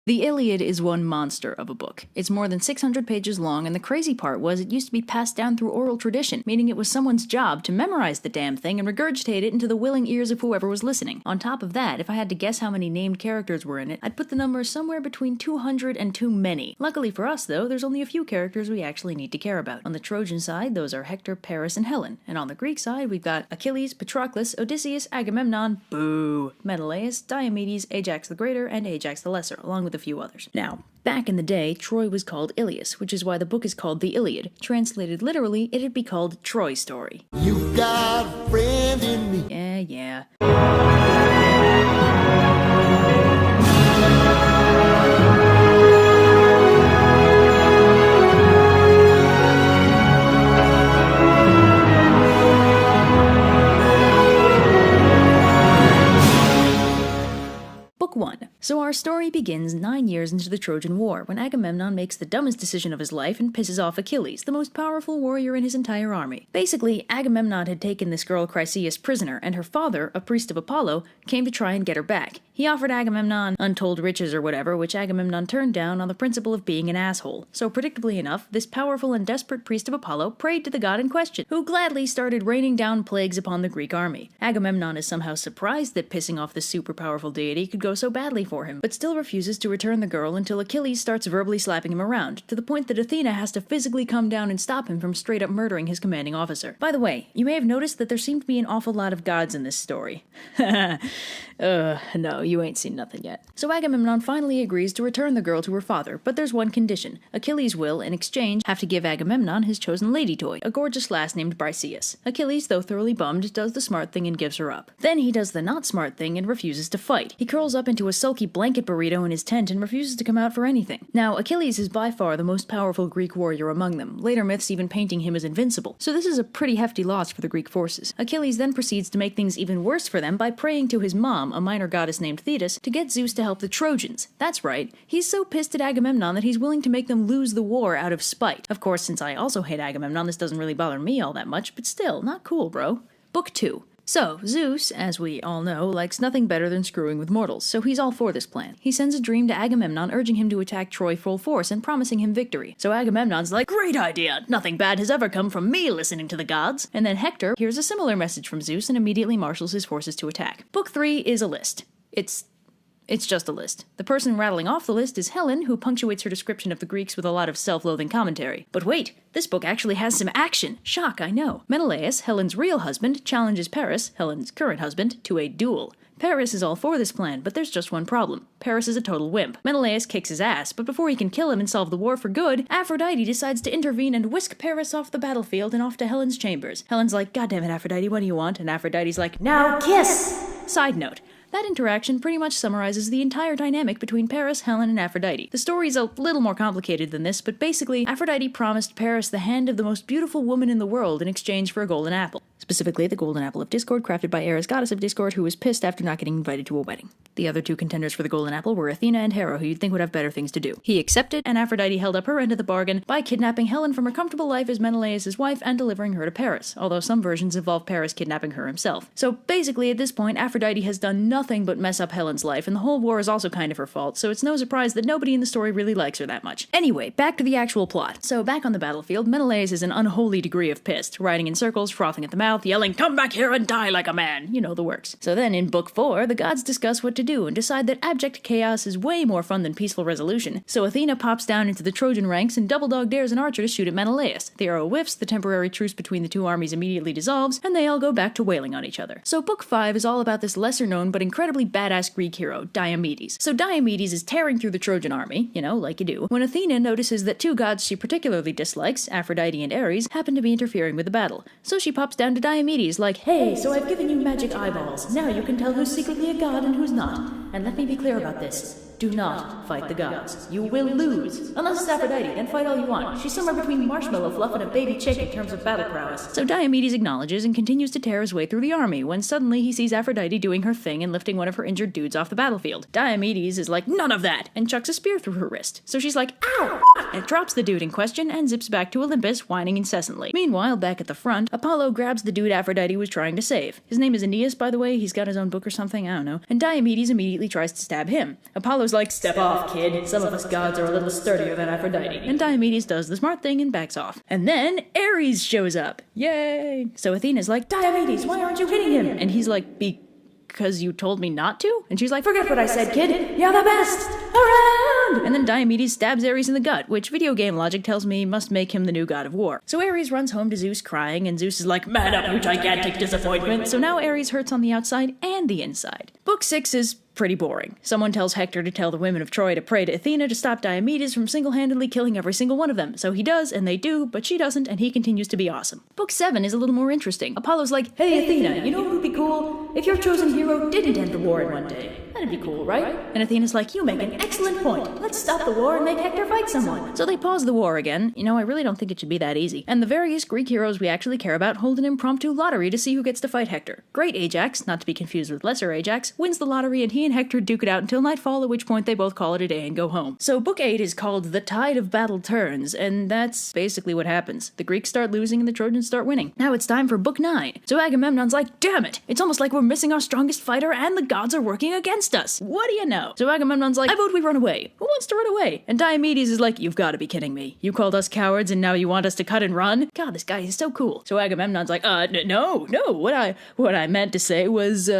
The Iliad is one monster of a book. It's more than 600 pages long, and the crazy part was it used to be passed down through oral tradition, meaning it was someone's job to memorize the damn thing and regurgitate it into the willing ears of whoever was listening. On top of that, if I had to guess how many named characters were in it, I'd put the number somewhere between 200 and too many. Luckily for us, though, there's only a few characters we actually need to care about. On the Trojan side, those are Hector, Paris, and Helen. And on the Greek side, we've got Achilles, Patroclus, Odysseus, Agamemnon, boo, Menelaus, Diomedes, Ajax the Greater, and Ajax the Lesser, along with a few others. Now, back in the day, Troy was called Ilias, which is why the book is called the Iliad. Translated literally, it'd be called Troy's Story. You got a friend in me. Yeah. Book 1. So our story begins 9 years into the Trojan War, when Agamemnon makes the dumbest decision of his life and pisses off Achilles, the most powerful warrior in his entire army. Basically, Agamemnon had taken this girl Chryseis prisoner, and her father, a priest of Apollo, came to try and get her back. He offered Agamemnon untold riches or whatever, which Agamemnon turned down on the principle of being an asshole. So predictably enough, this powerful and desperate priest of Apollo prayed to the god in question, who gladly started raining down plagues upon the Greek army. Agamemnon is somehow surprised that pissing off this super powerful deity could go so badly for him, but still refuses to return the girl until Achilles starts verbally slapping him around, to the point that Athena has to physically come down and stop him from straight up murdering his commanding officer. By the way, you may have noticed that there seem to be an awful lot of gods in this story. No, you ain't seen nothing yet. So Agamemnon finally agrees to return the girl to her father, but there's one condition. Achilles will, in exchange, have to give Agamemnon his chosen lady toy, a gorgeous lass named Briseis. Achilles, though thoroughly bummed, does the smart thing and gives her up. Then he does the not smart thing and refuses to fight. He curls up into a sulky blanket burrito in his tent and refuses to come out for anything. Now, Achilles is by far the most powerful Greek warrior among them, later myths even painting him as invincible, so this is a pretty hefty loss for the Greek forces. Achilles then proceeds to make things even worse for them by praying to his mom, a minor goddess named Thetis, to get Zeus to help the Trojans. That's right, he's so pissed at Agamemnon that he's willing to make them lose the war out of spite. Of course, since I also hate Agamemnon, this doesn't really bother me all that much, but still, not cool, bro. Book 2. So, Zeus, as we all know, likes nothing better than screwing with mortals, so he's all for this plan. He sends a dream to Agamemnon urging him to attack Troy full force and promising him victory. So Agamemnon's like, great idea! Nothing bad has ever come from me listening to the gods! And then Hector hears a similar message from Zeus and immediately marshals his forces to attack. Book 3 is a list. It's just a list. The person rattling off the list is Helen, who punctuates her description of the Greeks with a lot of self-loathing commentary. But wait, this book actually has some action. Shock, I know. Menelaus, Helen's real husband, challenges Paris, Helen's current husband, to a duel. Paris is all for this plan, but there's just one problem. Paris is a total wimp. Menelaus kicks his ass, but before he can kill him and solve the war for good, Aphrodite decides to intervene and whisk Paris off the battlefield and off to Helen's chambers. Helen's like, God damn it, Aphrodite, what do you want? And Aphrodite's like, now kiss! Side note. That interaction pretty much summarizes the entire dynamic between Paris, Helen, and Aphrodite. The story's a little more complicated than this, but basically, Aphrodite promised Paris the hand of the most beautiful woman in the world in exchange for a golden apple. Specifically, the golden apple of discord crafted by Ares, goddess of discord, who was pissed after not getting invited to a wedding. The other two contenders for the golden apple were Athena and Hera, who you'd think would have better things to do. He accepted, and Aphrodite held up her end of the bargain by kidnapping Helen from her comfortable life as Menelaus' wife and delivering her to Paris, although some versions involve Paris kidnapping her himself. So basically, at this point, Aphrodite has done nothing but mess up Helen's life, and the whole war is also kind of her fault, so it's no surprise that nobody in the story really likes her that much. Anyway, back to the actual plot. So back on the battlefield, Menelaus is an unholy degree of pissed, riding in circles, frothing at the mouth, yelling, "Come back here and die like a man!" You know the works. So then in Book 4, the gods discuss what to do and decide that abject chaos is way more fun than peaceful resolution. So Athena pops down into the Trojan ranks and double dog dares an archer to shoot at Menelaus. The arrow whiffs, the temporary truce between the two armies immediately dissolves, and they all go back to wailing on each other. So Book 5 is all about this lesser known but incredibly badass Greek hero, Diomedes. So Diomedes is tearing through the Trojan army, you know, like you do, when Athena notices that two gods she particularly dislikes, Aphrodite and Ares, happen to be interfering with the battle. So she pops down to Diomedes like, "Hey, so I've given you magic eyeballs. Now you can tell who's secretly a god and who's not. And let me be clear about this. Do not fight the gods. You will lose. Unless it's Aphrodite, then fight all you want. She's somewhere between marshmallow fluff and a baby chick in terms of battle prowess." So Diomedes acknowledges and continues to tear his way through the army, when suddenly he sees Aphrodite doing her thing and lifting one of her injured dudes off the battlefield. Diomedes is like, "None of that!" and chucks a spear through her wrist. So she's like, "Ow!" and drops the dude in question and zips back to Olympus, whining incessantly. Meanwhile, back at the front, Apollo grabs the dude Aphrodite was trying to save. His name is Aeneas, by the way. He's got his own book or something, I don't know. And Diomedes immediately immediately tries to stab him. Apollo's like, "Step off, kid. Some of us gods are a little sturdier than Aphrodite." And Diomedes does the smart thing and backs off. And then Ares shows up. Yay! So Athena's like, "Diomedes, why aren't you hitting him?" And he's like, "Because you told me not to?" And she's like, "Forget what I said, kid. You're the best around!" And then Diomedes stabs Ares in the gut, which video game logic tells me must make him the new god of war. So Ares runs home to Zeus crying, and Zeus is like, "Man up, you gigantic disappointment." So now Ares hurts on the outside and the inside. Book 6 is pretty boring. Someone tells Hector to tell the women of Troy to pray to Athena to stop Diomedes from single-handedly killing every single one of them. So he does, and they do, but she doesn't, and he continues to be awesome. Book 7 is a little more interesting. Apollo's like, "Hey Athena, you know what would be cool? If your chosen hero didn't end the war in one day. That'd be cool, right?" And Athena's like, "You make an excellent point. Let's stop the war and make Hector fight someone." So they pause the war again. You know, I really don't think it should be that easy. And the various Greek heroes we actually care about hold an impromptu lottery to see who gets to fight Hector. Great Ajax, not to be confused with lesser Ajax, wins the lottery, and he and Hector duke it out until nightfall, at which point they both call it a day and go home. So book 8 is called The Tide of Battle Turns, and that's basically what happens. The Greeks start losing and the Trojans start winning. Now it's time for book 9. So Agamemnon's like, "Damn it! It's almost like we're missing our strongest fighter and the gods are working against us. What do you know?" So Agamemnon's like, "I vote we run away. Who wants to run away?" And Diomedes is like, "You've got to be kidding me. You called us cowards and now you want us to cut and run? God, this guy is so cool." So Agamemnon's like, no. What I meant to say was,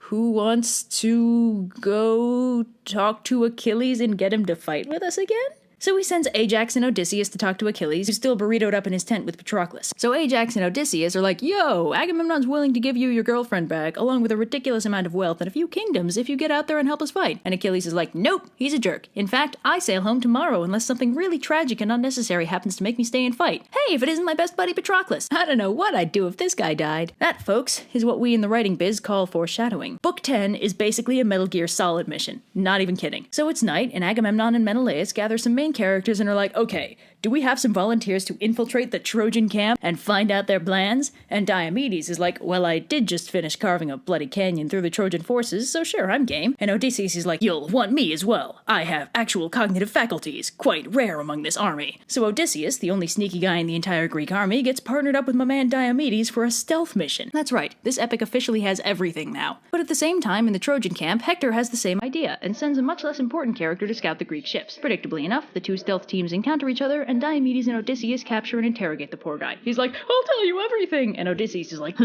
who wants to go talk to Achilles and get him to fight with us again? So he sends Ajax and Odysseus to talk to Achilles, who's still burritoed up in his tent with Patroclus. So Ajax and Odysseus are like, "Yo, Agamemnon's willing to give you your girlfriend back, along with a ridiculous amount of wealth and a few kingdoms if you get out there and help us fight." And Achilles is like, "Nope, he's a jerk. In fact, I sail home tomorrow unless something really tragic and unnecessary happens to make me stay and fight. Hey, if it isn't my best buddy Patroclus. I don't know what I'd do if this guy died." That, folks, is what we in the writing biz call foreshadowing. Book 10 is basically a Metal Gear Solid mission. Not even kidding. So it's night, and Agamemnon and Menelaus gather some main characters and are like, "Okay, do we have some volunteers to infiltrate the Trojan camp and find out their plans?" And Diomedes is like, "Well, I did just finish carving a bloody canyon through the Trojan forces, so sure, I'm game." And Odysseus is like, "You'll want me as well. I have actual cognitive faculties, quite rare among this army." So Odysseus, the only sneaky guy in the entire Greek army, gets partnered up with my man Diomedes for a stealth mission. That's right, this epic officially has everything now. But at the same time, in the Trojan camp, Hector has the same idea, and sends a much less important character to scout the Greek ships. Predictably enough, the two stealth teams encounter each other, and Diomedes and Odysseus capture and interrogate the poor guy. He's like, "I'll tell you everything!" And Odysseus is like,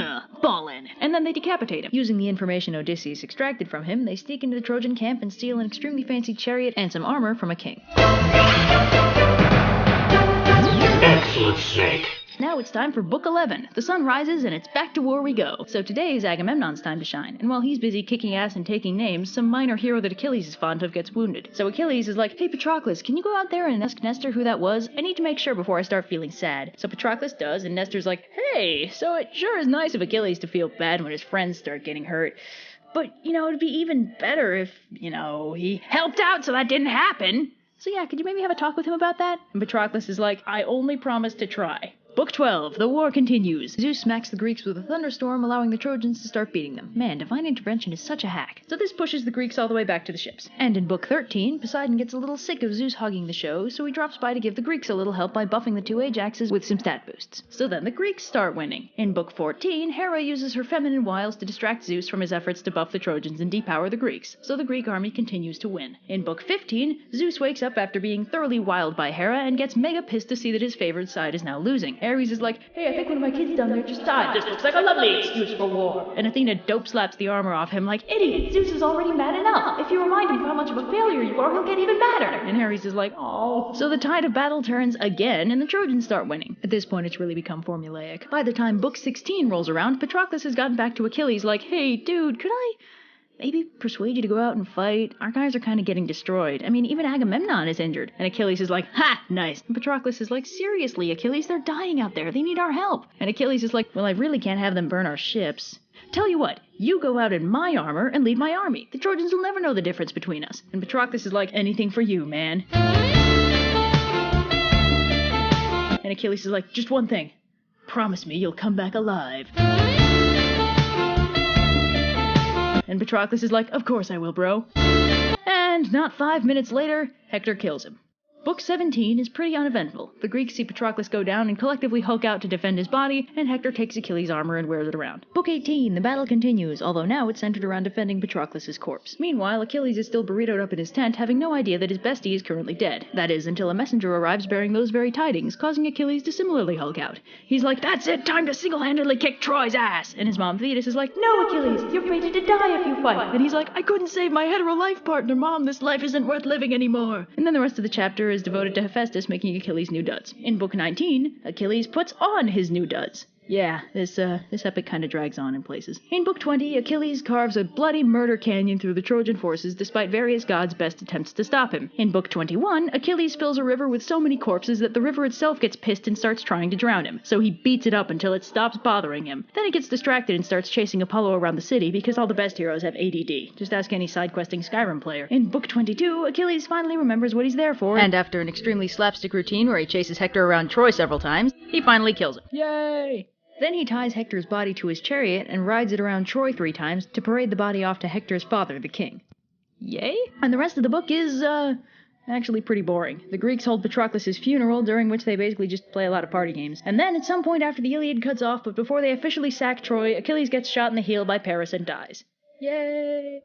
"Ballin'." And then they decapitate him. Using the information Odysseus extracted from him, they sneak into the Trojan camp and steal an extremely fancy chariot and some armor from a king. Excellent, Snake. Now it's time for Book 11. The sun rises and it's back to war we go. So today is Agamemnon's time to shine, and while he's busy kicking ass and taking names, some minor hero that Achilles is fond of gets wounded. So Achilles is like, "Hey Patroclus, can you go out there and ask Nestor who that was? I need to make sure before I start feeling sad." So Patroclus does, and Nestor's like, "Hey, so it sure is nice of Achilles to feel bad when his friends start getting hurt. But, it'd be even better if, he helped out so that didn't happen. So yeah, could you maybe have a talk with him about that?" And Patroclus is like, "I only promise to try." Book 12, the war continues. Zeus smacks the Greeks with a thunderstorm, allowing the Trojans to start beating them. Man, divine intervention is such a hack. So this pushes the Greeks all the way back to the ships. And in Book 13, Poseidon gets a little sick of Zeus hogging the show, so he drops by to give the Greeks a little help by buffing the two Ajaxes with some stat boosts. So then the Greeks start winning. In Book 14, Hera uses her feminine wiles to distract Zeus from his efforts to buff the Trojans and depower the Greeks, so the Greek army continues to win. In Book 15, Zeus wakes up after being thoroughly wiled by Hera and gets mega pissed to see that his favored side is now losing. Ares is like, "Hey, I think one of my kids down there just died. This looks like a lovely excuse for war." And Athena dope slaps the armor off him like, "Idiot, Zeus is already mad enough. If you remind him of how much of a failure you are, he'll get even madder." And Ares is like, "Oh." So the tide of battle turns again, and the Trojans start winning. At this point, it's really become formulaic. By the time Book 16 rolls around, Patroclus has gotten back to Achilles like, "Hey, dude, could I maybe persuade you to go out and fight? Our guys are kind of getting destroyed. I mean, even Agamemnon is injured." And Achilles is like, "Ha, nice." And Patroclus is like, "Seriously, Achilles, they're dying out there. They need our help." And Achilles is like, "Well, I really can't have them burn our ships. Tell you what, you go out in my armor and lead my army. The Trojans will never know the difference between us." And Patroclus is like, "Anything for you, man." And Achilles is like, "Just one thing. Promise me you'll come back alive." And Patroclus is like, "Of course I will, bro." And not 5 minutes later, Hector kills him. Book 17 is pretty uneventful. The Greeks see Patroclus go down and collectively Hulk out to defend his body, and Hector takes Achilles' armor and wears it around. Book 18, the battle continues, although now it's centered around defending Patroclus' corpse. Meanwhile, Achilles is still burritoed up in his tent, having no idea that his bestie is currently dead. That is, until a messenger arrives bearing those very tidings, causing Achilles to similarly Hulk out. He's like, "That's it, time to single-handedly kick Troy's ass!" And his mom Thetis is like, "No, Achilles, you're fated to die if you fight!" And he's like, "I couldn't save my hetero life partner, Mom, this life isn't worth living anymore!" And then the rest of the chapter is devoted to Hephaestus making Achilles new duds. In Book 19, Achilles puts on his new duds. Yeah, this epic kind of drags on in places. In Book 20, Achilles carves a bloody murder canyon through the Trojan forces despite various gods' best attempts to stop him. In Book 21, Achilles fills a river with so many corpses that the river itself gets pissed and starts trying to drown him, so he beats it up until it stops bothering him. Then he gets distracted and starts chasing Apollo around the city because all the best heroes have ADD. Just ask any side-questing Skyrim player. In Book 22, Achilles finally remembers what he's there for, and after an extremely slapstick routine where he chases Hector around Troy several times, he finally kills him. Yay! Then he ties Hector's body to his chariot and rides it around Troy 3 times to parade the body off to Hector's father, the king. Yay? And the rest of the book is, actually pretty boring. The Greeks hold Patroclus' funeral, during which they basically just play a lot of party games. And then, at some point after the Iliad cuts off, but before they officially sack Troy, Achilles gets shot in the heel by Paris and dies. Yay!